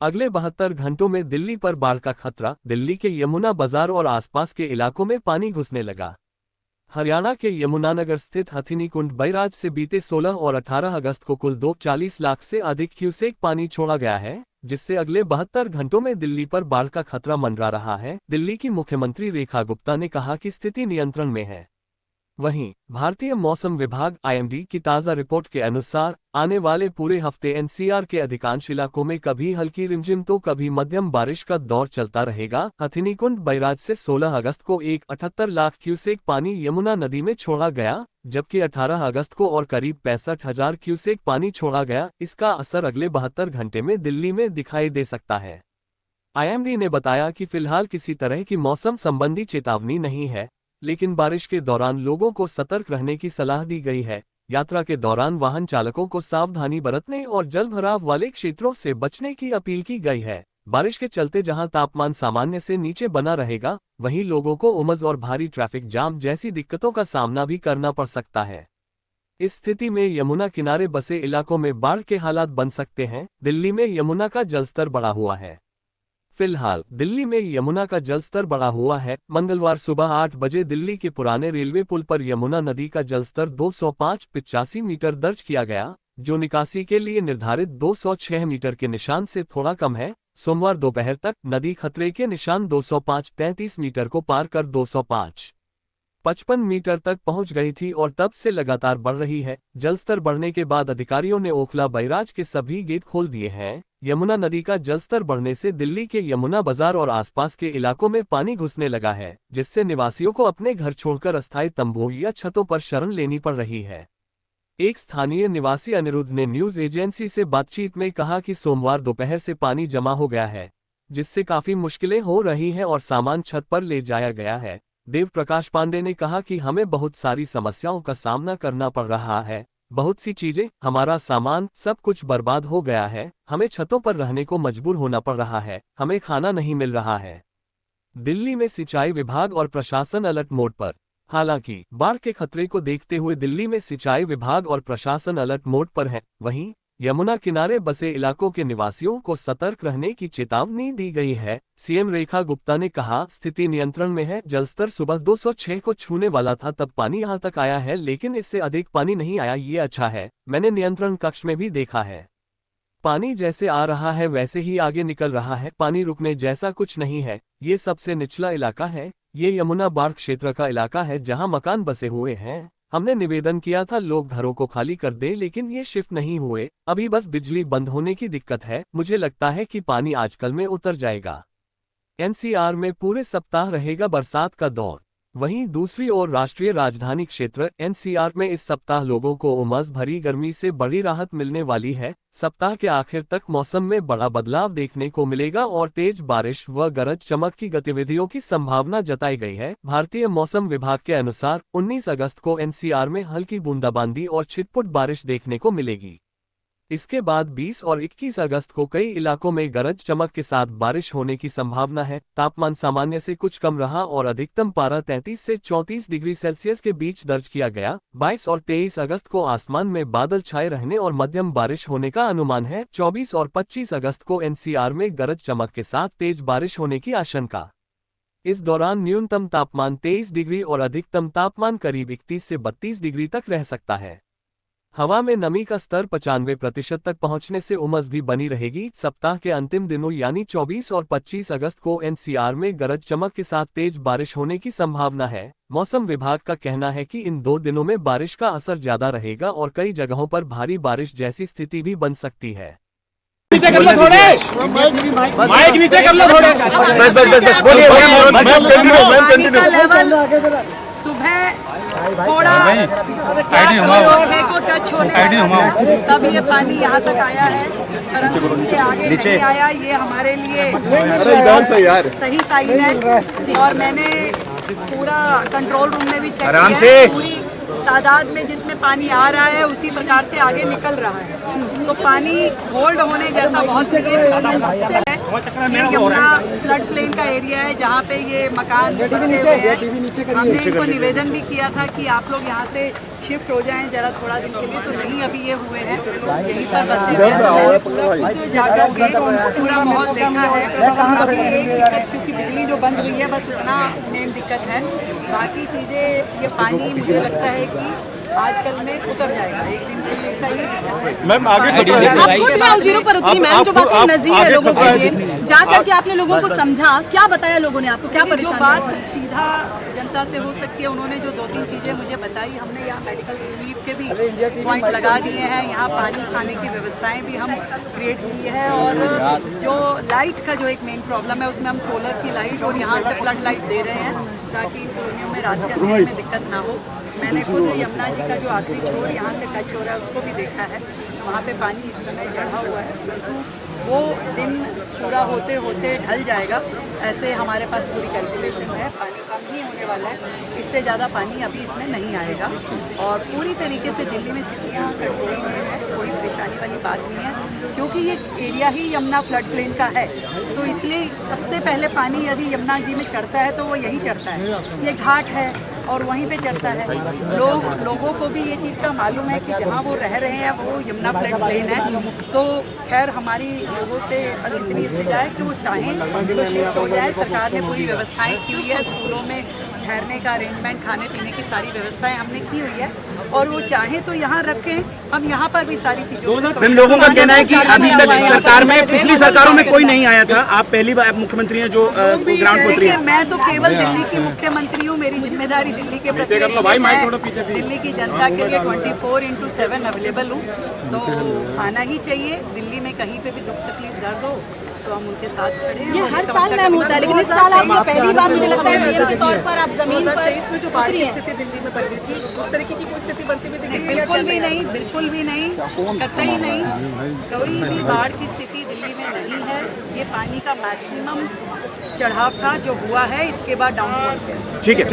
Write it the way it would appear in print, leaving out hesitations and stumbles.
अगले 72 घंटों में दिल्ली पर बाढ़ का खतरा। दिल्ली के यमुना बाजार और आसपास के इलाकों में पानी घुसने लगा। हरियाणा के यमुनानगर स्थित हथिनीकुंड बैराज से बीते 16 और 18 अगस्त को कुल 240 लाख से अधिक क्यूसेक पानी छोड़ा गया है, जिससे अगले 72 घंटों में दिल्ली पर बाढ़ का खतरा मंडरा रहा है। दिल्ली की मुख्यमंत्री रेखा गुप्ता ने कहा कि स्थिति नियंत्रण में है। वहीं भारतीय मौसम विभाग (IMD) की ताज़ा रिपोर्ट के अनुसार आने वाले पूरे हफ्ते NCR के अधिकांश इलाकों में कभी हल्की रिमझिम तो कभी मध्यम बारिश का दौर चलता रहेगा। हथिनीकुंड बैराज से 16 अगस्त को 78 लाख क्यूसेक पानी यमुना नदी में छोड़ा गया, जबकि 18 अगस्त को और करीब 65,000 क्यूसेक पानी छोड़ा गया। इसका असर अगले 72 घंटे में दिल्ली में दिखाई दे सकता है। IMD ने बताया कि फिलहाल किसी तरह की मौसम संबंधी चेतावनी नहीं है, लेकिन बारिश के दौरान लोगों को सतर्क रहने की सलाह दी गई है। यात्रा के दौरान वाहन चालकों को सावधानी बरतने और जलभराव वाले क्षेत्रों से बचने की अपील की गई है। बारिश के चलते जहां तापमान सामान्य से नीचे बना रहेगा, वहीं लोगों को उमस और भारी ट्रैफिक जाम जैसी दिक्कतों का सामना भी करना पड़ सकता है। इस स्थिति में यमुना किनारे बसे इलाकों में बाढ़ के हालात बन सकते हैं। दिल्ली में यमुना का जलस्तर बढ़ा हुआ है। फिलहाल दिल्ली में यमुना का जलस्तर बढ़ा हुआ है। मंगलवार सुबह 8 बजे दिल्ली के पुराने रेलवे पुल पर यमुना नदी का जलस्तर 205.85 मीटर दर्ज किया गया, जो निकासी के लिए निर्धारित 206 मीटर के निशान से थोड़ा कम है। सोमवार दोपहर तक नदी खतरे के निशान 205.33 मीटर को पार कर 205.55 मीटर तक पहुंच गई थी और तब से लगातार बढ़ रही है। जलस्तर बढ़ने के बाद अधिकारियों ने ओखला बैराज के सभी गेट खोल दिए हैं। यमुना नदी का जलस्तर बढ़ने से दिल्ली के यमुना बाजार और आसपास के इलाकों में पानी घुसने लगा है, जिससे निवासियों को अपने घर छोड़कर अस्थायी तंबू या छतों पर शरण लेनी पड़ रही है। एक स्थानीय निवासी अनिरुद्ध ने न्यूज एजेंसी से बातचीत में कहा कि सोमवार दोपहर से पानी जमा हो गया है, जिससे काफी मुश्किलें हो रही हैं और सामान छत पर ले जाया गया है। देव प्रकाश पांडे ने कहा कि हमें बहुत सारी समस्याओं का सामना करना पड़ रहा है। बहुत सी चीजें, हमारा सामान, सब कुछ बर्बाद हो गया है। हमें छतों पर रहने को मजबूर होना पड़ रहा है। हमें खाना नहीं मिल रहा है। दिल्ली में सिंचाई विभाग और प्रशासन अलर्ट मोड पर। हालांकि बाढ़ के खतरे को देखते हुए दिल्ली में सिंचाई विभाग और प्रशासन अलर्ट मोड पर है। वहीं यमुना किनारे बसे इलाकों के निवासियों को सतर्क रहने की चेतावनी दी गई है। CM रेखा गुप्ता ने कहा, स्थिति नियंत्रण में है। जलस्तर सुबह 206 को छूने वाला था तब पानी यहां तक आया है, लेकिन इससे अधिक पानी नहीं आया। ये अच्छा है। मैंने नियंत्रण कक्ष में भी देखा है। पानी जैसे आ रहा है वैसे ही आगे निकल रहा है। पानी रुकने जैसा कुछ नहीं है। ये सबसे निचला इलाका है। ये यमुना बाढ़ क्षेत्र का इलाका है जहां मकान बसे हुए हैं। हमने निवेदन किया था लोग घरों को खाली कर दें, लेकिन ये शिफ्ट नहीं हुए। अभी बस बिजली बंद होने की दिक्कत है। मुझे लगता है कि पानी आजकल में उतर जाएगा। NCR में पूरे सप्ताह रहेगा बरसात का दौर। वहीं दूसरी ओर राष्ट्रीय राजधानी क्षेत्र NCR में इस सप्ताह लोगों को उमस भरी गर्मी से बड़ी राहत मिलने वाली है। सप्ताह के आखिर तक मौसम में बड़ा बदलाव देखने को मिलेगा और तेज बारिश व गरज चमक की गतिविधियों की संभावना जताई गई है। भारतीय मौसम विभाग के अनुसार 19 अगस्त को NCR में हल्की बूंदाबांदी और छिटपुट बारिश देखने को मिलेगी। इसके बाद 20 और 21 अगस्त को कई इलाकों में गरज चमक के साथ बारिश होने की संभावना है। तापमान सामान्य से कुछ कम रहा और अधिकतम पारा 33 से 34 डिग्री सेल्सियस के बीच दर्ज किया गया। 22 और 23 अगस्त को आसमान में बादल छाए रहने और मध्यम बारिश होने का अनुमान है। 24 और 25 अगस्त को NCR में गरज चमक के साथ तेज बारिश होने की आशंका। इस दौरान न्यूनतम तापमान 23 डिग्री और अधिकतम तापमान करीब 31 से 32 डिग्री तक रह सकता है। हवा में नमी का स्तर 95% तक पहुंचने से उमस भी बनी रहेगी। सप्ताह के अंतिम दिनों यानी 24 और 25 अगस्त को NCR में गरज चमक के साथ तेज बारिश होने की संभावना है। मौसम विभाग का कहना है कि इन 2 दिनों में बारिश का असर ज्यादा रहेगा और कई जगहों पर भारी बारिश जैसी स्थिति भी बन सकती है। नीचे कर लो थोड़े, माइक नीचे कर लो थोड़े, बस बोलिए। सुबह थोड़ा 6 को टच होने तब ये पानी यहाँ तक आया है, परंतु इससे आगे नहीं आया। ये हमारे लिए सही साइन है। और मैंने पूरा कंट्रोल रूम में भी चेक किया, पूरी तादाद में जिसमें पानी आ रहा है उसी प्रकार से आगे निकल रहा है। तो पानी होल्ड होने जैसा बहुत है। ये यमुना फ्लड प्लेन का एरिया है जहाँ पे ये मकान बसे हुए हैं। हमने इनको निवेदन भी किया था कि आप लोग यहाँ से शिफ्ट हो जाएं जरा थोड़ा दिन के लिए, तो नहीं अभी ये हुए हैं यहीं पर बसे हुए हैं। मैंने पूरा खुद जाकर के पूरा माहौल देखा है। अभी एक दिक्कत क्योंकि बिजली जो बंद हुई है बस उतना मेन दिक्कत है, बाकी चीज़ें ये पानी मुझे लगता है कि आजकल में उतर जाएगा, एक दिन के लिए का ये दिक्कत है। मैम आगे आप खुद ग्राउंड जीरो पर उतरी मैम, जो बातें नजदीक है लोगों के लिए, जाकर के आपने लोगों को समझा, क्या बताया लोगों ने आपको, क्या जो परेशानी बात सीधा जनता से हो सकती है, उन्होंने जो 2-3 चीज़ें मुझे बताई, हमने यहाँ मेडिकल रिलीफ के भी पॉइंट लगा दिए हैं, यहाँ पानी खाने की व्यवस्थाएं भी हम क्रिएट की है, और जो लाइट का जो एक मेन प्रॉब्लम है उसमें हम सोलर की लाइट और यहाँ से फ्लड लाइट दे रहे हैं ताकि कॉलोनियों में रात के अंधेरे में दिक्कत ना हो। मैंने खुद यमुना जी का जो आखिरी छोर यहाँ से टच हो रहा है उसको भी देखा है, वहाँ पे पानी इस समय चढ़ा हुआ है, परंतु वो दिन पूरा होते होते ढल जाएगा, ऐसे हमारे पास पूरी कैलकुलेशन है। पानी कम ही होने वाला है, इससे ज़्यादा पानी अभी इसमें नहीं आएगा, और पूरी तरीके से दिल्ली में स्थितियाँ कंट्रोल में है, कोई परेशानी वाली बात नहीं है, क्योंकि ये एरिया ही यमुना फ्लड प्लेन का है, तो इसलिए सबसे पहले पानी यदि यमुना जी में चढ़ता है तो वो यहीं चढ़ता है, ये घाट है और वहीं पे चढ़ता है। लोगों को भी ये चीज़ का मालूम है कि जहाँ वो रह रहे हैं वो यमुना फ्लड प्लेन है, तो खैर हमारी लोगों से बस इतनी इल्तिजा है कि वो चाहें तो शिफ्ट हो जाए। सरकार ने पूरी व्यवस्थाएं की हुई है, स्कूलों में ठहरने का अरेंजमेंट, खाने पीने की सारी व्यवस्थाएं हमने की हुई है, और वो चाहें तो यहाँ रखें, हम यहाँ पर भी सारी चीज़ों मैम लोगों का कहना है कि अभी तक सरकार में, पिछली सरकारों में कोई नहीं आया था, आप पहली बार मुख्यमंत्री हैं जो ग्राउंड पर उतरी हैं। मैं तो केवल दिल्ली की मुख्यमंत्री हूँ, मेरी जिम्मेदारी दिल्ली के प्रति है, दिल्ली की जनता के लिए 24/7 अवेलेबल हूँ, तो आना ही चाहिए। दिल्ली में कहीं पे भी दुख तकलीफ दर्द हो तो हम उनके साथ खड़े हैं। ये हर साल मैम होता है, लेकिन इस साल आपको पहली बार मुझे लगता है सीएम के तौर पर आप जमीन पर 2023 में जो बाढ़ की स्थिति दिल्ली में बनी थी, उस तरीके की कोई स्थिति बनती हुई दिख रही है? बिल्कुल भी नहीं, बिल्कुल भी नहीं, कतई नहीं, कोई भी बाढ़ की स्थिति दिल्ली में नहीं है। ये पानी का मैक्सिमम चढ़ाव था जो हुआ है, इसके बाद डाउनफॉल। ठीक है।